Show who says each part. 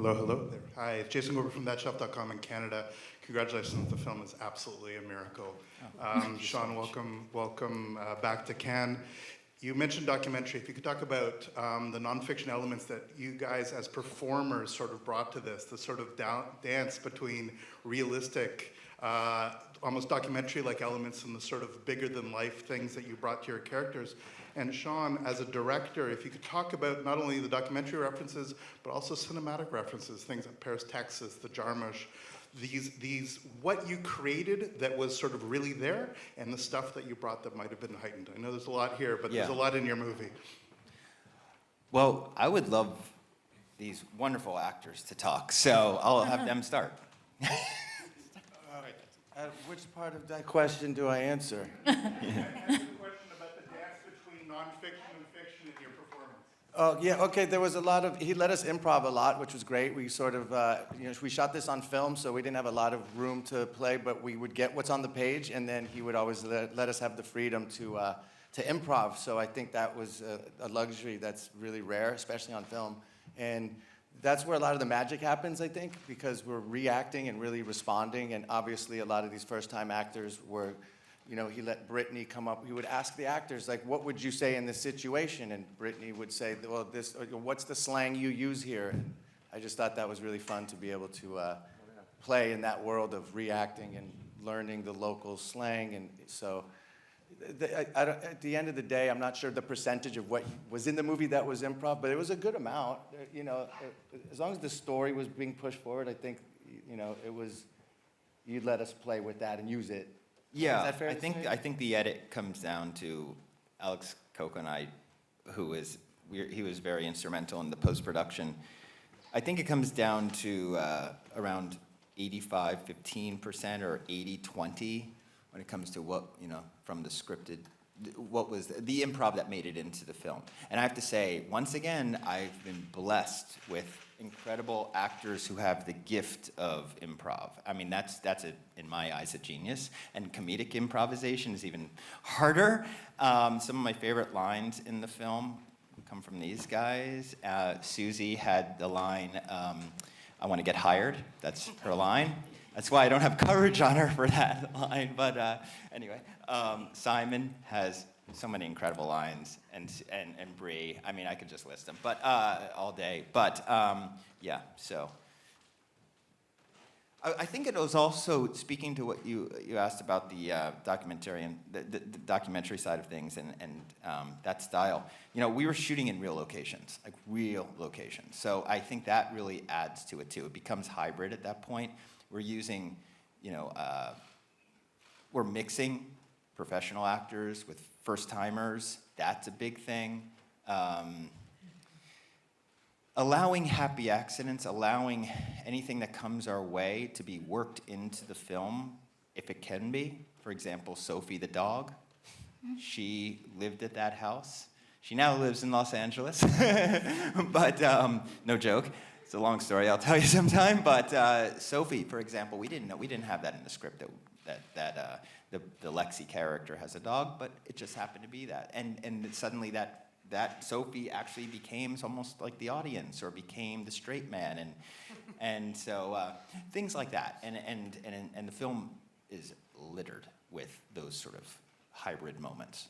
Speaker 1: Hello, hello there. Hi, it's Jason Gorber from thatshelf.com in Canada. Congratulations, the film is absolutely a miracle. Sean, welcome back to Cannes. You mentioned documentary. If you could talk about the nonfiction elements that you guys as performers sort of brought to this, the sort of dance between realistic, almost documentary-like elements and the sort of bigger-than-life things that you brought to your characters. And Sean, as a director, if you could talk about not only the documentary references, but also cinematic references, things like Paris, Texas, the Jarmusch, these what you created that was sort of really there, and the stuff that you brought that might have been heightened. I know there's a lot here, but there's a lot in your movie.
Speaker 2: Well, I would love these wonderful actors to talk, so I'll have them start.
Speaker 3: Which part of that question do I answer?
Speaker 1: I asked you a question about the dance between nonfiction and fiction in your performance.
Speaker 3: Oh, yeah, okay, there was a lot of, he let us improv a lot, which was great. We sort of, we shot this on film, so we didn't have a lot of room to play, but we would get what's on the page, and then he would always let us have the freedom to improv. So I think that was a luxury that's really rare, especially on film. And that's where a lot of the magic happens, I think, because we're reacting and really responding, and obviously a lot of these first-time actors were, he let Brittany come up. He would ask the actors, like, what would you say in this situation? And Brittany would say, well, what's the slang you use here? And I just thought that was really fun to be able to play in that world of reacting and learning the local slang. And so at the end of the day, I'm not sure the percentage of what was in the movie that was improv, but it was a good amount. As long as the story was being pushed forward, I think, you'd let us play with that and use it.
Speaker 2: Yeah,
Speaker 3: Is that fair to say?
Speaker 2: I think the edit comes down to Alex Coco and I, he was very instrumental in the post-production. I think it comes down to around 85-15% or 80-20 when it comes to what, from the scripted, what was the improv that made it into the film. And I have to say, once again, I've been blessed with incredible actors who have the gift of improv. I mean, that's in my eyes, a genius. And comedic improvisation is even harder. Some of my favorite lines in the film come from these guys. Susie had the line, I want to get hired. That's her line. That's why I don't have coverage on her for that line. But anyway, Simon has so many incredible lines, and Bree. I mean, I could just list them, but all day. But yeah, so I think it was also speaking to what you asked about the documentary and the documentary side of things and that style. We were shooting in real locations, like real locations. So I think that really adds to it too. It becomes hybrid at that point. We're using, we're mixing professional actors with first-timers. That's a big thing. Allowing happy accidents, allowing anything that comes our way to be worked into the film, if it can be. For example, Sophie the dog. She lived at that house. She now lives in Los Angeles, but no joke. It's a long story, I'll tell you sometime. But Sophie, for example, we didn't have that in the script that the Lexi character has a dog, but it just happened to be that. And suddenly that Sophie actually became almost like the audience, or became the straight man, and so things like that. And the film is littered with those sort of hybrid moments.